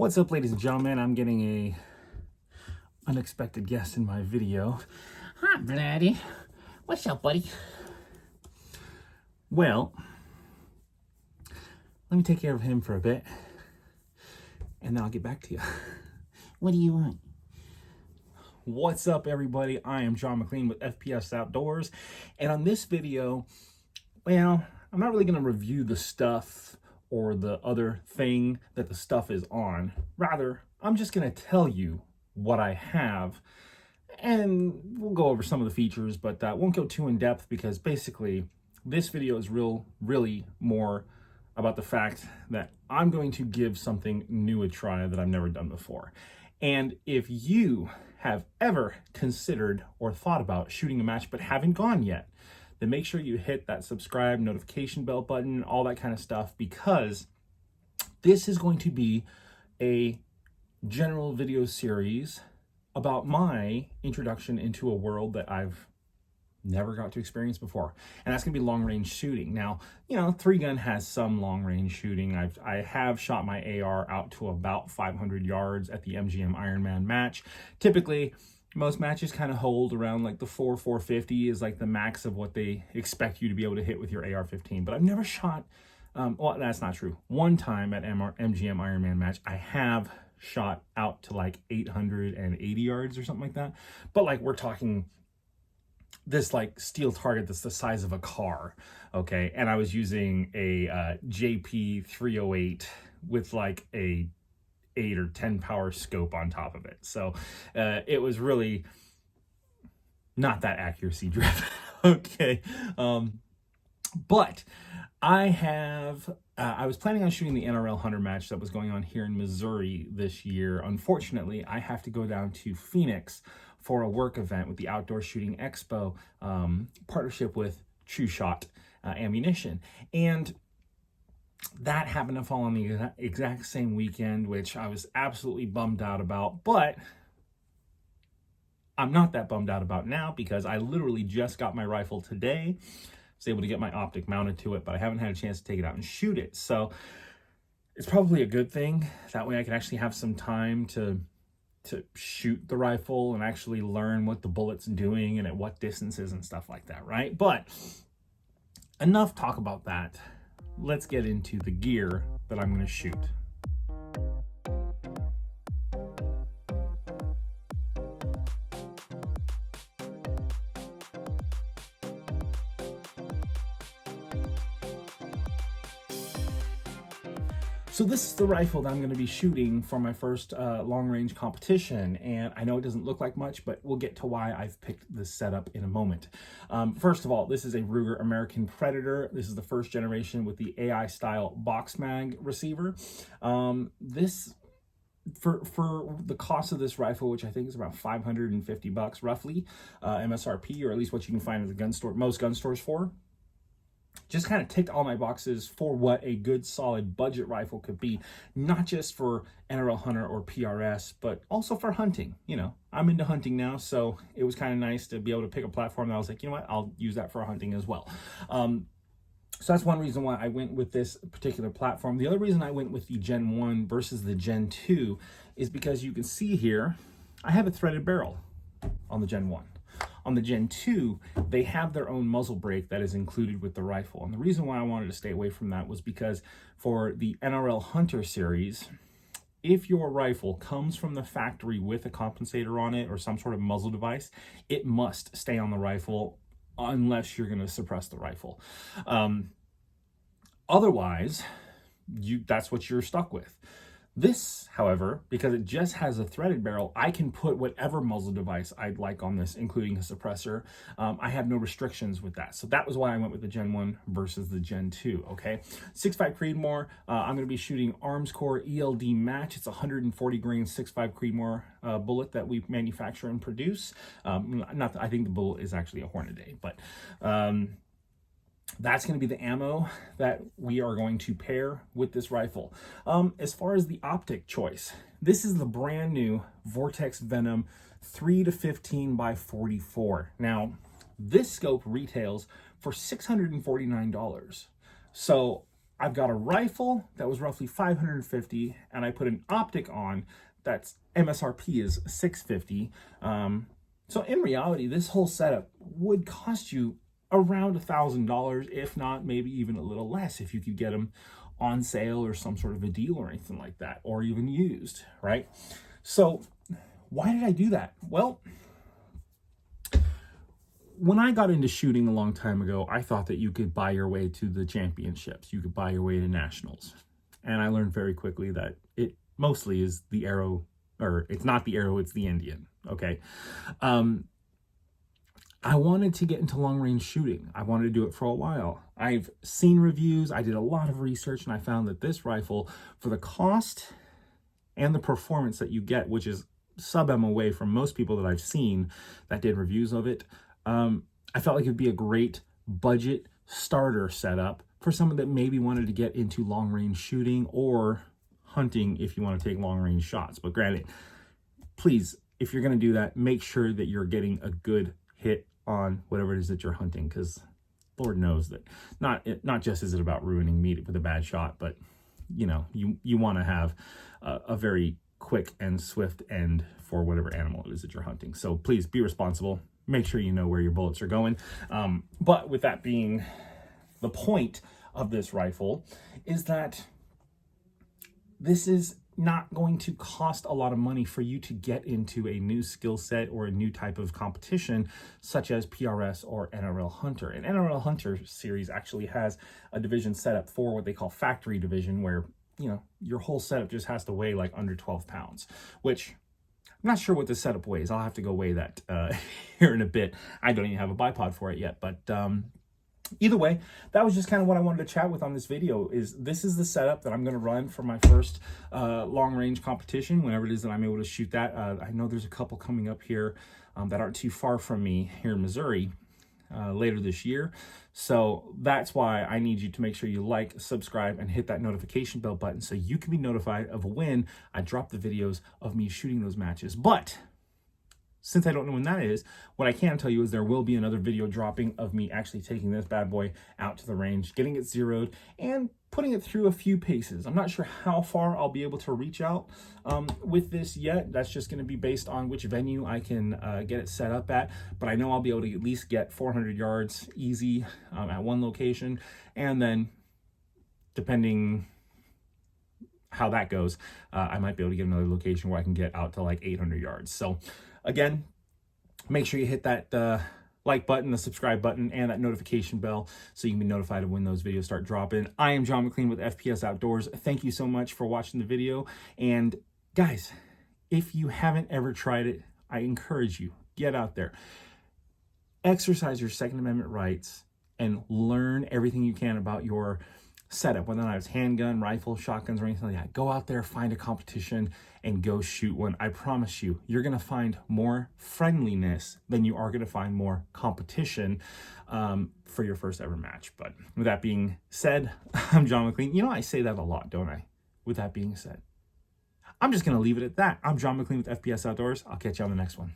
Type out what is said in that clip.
What's up, ladies and gentlemen? I'm getting a unexpected guest in my video. Hi, Bloody. What's up, buddy? Well, let me take care of him for a bit, and then I'll get back to you. What do you want? What's up, everybody? I am John McClain with FPS Outdoors, and on this video, well, I'm not really going to review the stuff or the other thing that the stuff is on. Rather, I'm just going to tell you what I have, and we'll go over some of the features, but won't go too in depth because basically this video is really more about the fact that I'm going to give something new a try that I've never done before. And if you have ever considered or thought about shooting a match but haven't gone yet, then make sure you hit that subscribe, notification bell button, all that kind of stuff, because this is going to be a general video series about my introduction into a world that I've never got to experience before. And that's gonna be long range shooting. Now, you know, 3-gun has some long range shooting. I have shot my AR out to about 500 yards at the MGM Ironman match. Typically, most matches kind of hold around like the 450 is like the max of what they expect you to be able to hit with your AR-15. But I've never shot, well, that's not true. One time at MGM Ironman match, I have shot out to like 880 yards or something like that. But like we're talking this like steel target that's the size of a car, okay? And I was using a JP 308 with like a 8 or 10 power scope on top of it. So it was really not that accuracy driven. Okay. But I was planning on shooting the NRL Hunter match that was going on here in Missouri this year. Unfortunately, I have to go down to Phoenix for a work event with the Outdoor Shooting Expo partnership with True Shot Ammunition. And that happened to fall on the exact same weekend, which I was absolutely bummed out about, but I'm not that bummed out about now because I literally just got my rifle today. I was able to get my Optic mounted to it, but I haven't had a chance to take it out and shoot it. So it's probably a good thing. That way I can actually have some time to shoot the rifle and actually learn what the bullet's doing and at what distances and stuff like that, right? But enough talk about that. Let's get into the gear that I'm going to shoot. So this is the rifle that I'm going to be shooting for my first long-range competition, and I know it doesn't look like much, but we'll get to why I've picked this setup in a moment. First of all, this is a Ruger American Predator. This is the first generation with the AI-style box mag receiver. This, for the cost of this rifle, which I think is about $550 roughly, MSRP, or at least what you can find at the gun store, most gun stores for, just kind of ticked all my boxes for what a good solid budget rifle could be, not just for NRL Hunter or PRS, but also for hunting. You know, I'm into hunting now, so it was kind of nice to be able to pick a platform that I was like, you know what, I'll use that for hunting as well. So that's one reason why I went with this particular platform. The other reason I went with the Gen 1 versus the Gen 2 is because you can see here, I have a threaded barrel on the Gen 1. On the Gen 2, they have their own muzzle brake that is included with the rifle. And the reason why I wanted to stay away from that was because for the NRL Hunter series, if your rifle comes from the factory with a compensator on it or some sort of muzzle device, it must stay on the rifle unless you're going to suppress the rifle. Otherwise, that's what you're stuck with. This, however, because it just has a threaded barrel, I can put whatever muzzle device I'd like on this, including a suppressor. I have no restrictions with that. So that was why I went with the Gen 1 versus the Gen 2, okay? 6.5 Creedmoor, I'm going to be shooting Armscore ELD Match. It's a 140 grain 6.5 Creedmoor bullet that we manufacture and produce. I think the bullet is actually a Hornady, but that's going to be the ammo that we are going to pair with this rifle. As far as the optic choice, this is the brand new Vortex Venom 3-15 by 44. Now, this scope retails for $649. So I've got a rifle that was roughly $550, and I put an optic on that's MSRP is $650. So in reality, this whole setup would cost you around $1,000, if not maybe even a little less, if you could get them on sale or some sort of a deal or anything like that, or even used, right? So why did I do that? Well, when I got into shooting a long time ago, I thought that you could buy your way to the championships. You could buy your way to nationals. And I learned very quickly that it mostly is the arrow, or it's not the arrow, it's the Indian, okay? I wanted to get into long range shooting. I wanted to do it for a while. I've seen reviews, I did a lot of research, and I found that this rifle, for the cost and the performance that you get, which is sub-M away from most people that I've seen that did reviews of it, I felt like it'd be a great budget starter setup for someone that maybe wanted to get into long range shooting or hunting if you want to take long range shots. But granted, please, if you're going to do that, make sure that you're getting a good hit on whatever it is that you're hunting, because Lord knows that not just is it about ruining meat with a bad shot, but you know, you want to have a very quick and swift end for whatever animal it is that you're hunting. So please be responsible. Make sure you know where your bullets are going. But with that being the point of this rifle, is that this is not going to cost a lot of money for you to get into a new skill set or a new type of competition, such as PRS or NRL Hunter. And NRL Hunter series actually has a division set up for what they call factory division, where, you know, your whole setup just has to weigh like under 12 pounds, which I'm not sure what the setup weighs. I'll have to go weigh that here in a bit. I don't even have a bipod for it yet, but either way, that was just kind of what I wanted to chat with on this video. This is the setup that I'm going to run for my first long range competition, whenever it is that I'm able to shoot that. I know there's a couple coming up here that aren't too far from me here in Missouri later this year. So that's why I need you to make sure you like, subscribe, and hit that notification bell button so you can be notified of when I drop the videos of me shooting those matches. But since I don't know when that is, what I can tell you is there will be another video dropping of me actually taking this bad boy out to the range, getting it zeroed, and putting it through a few paces. I'm not sure how far I'll be able to reach out with this yet. That's just going to be based on which venue I can get it set up at. But I know I'll be able to at least get 400 yards easy at one location. And then, depending how that goes, I might be able to get another location where I can get out to like 800 yards. So again, make sure you hit that like button, the subscribe button, and that notification bell so you can be notified of when those videos start dropping. I am John McClain with FPS Outdoors. Thank you so much for watching the video. And guys, if you haven't ever tried it, I encourage you, get out there, exercise your Second Amendment rights, and learn everything you can about your setup, whether or not it's handgun, rifle, shotguns, or anything like that. Go out there, find a competition, and go shoot one. I promise you, you're going to find more friendliness than you are going to find more competition for your first ever match. But with that being said, I'm John McClain. You know, I say that a lot, don't I? With that being said, I'm just going to leave it at that. I'm John McClain with FPS Outdoors. I'll catch you on the next one.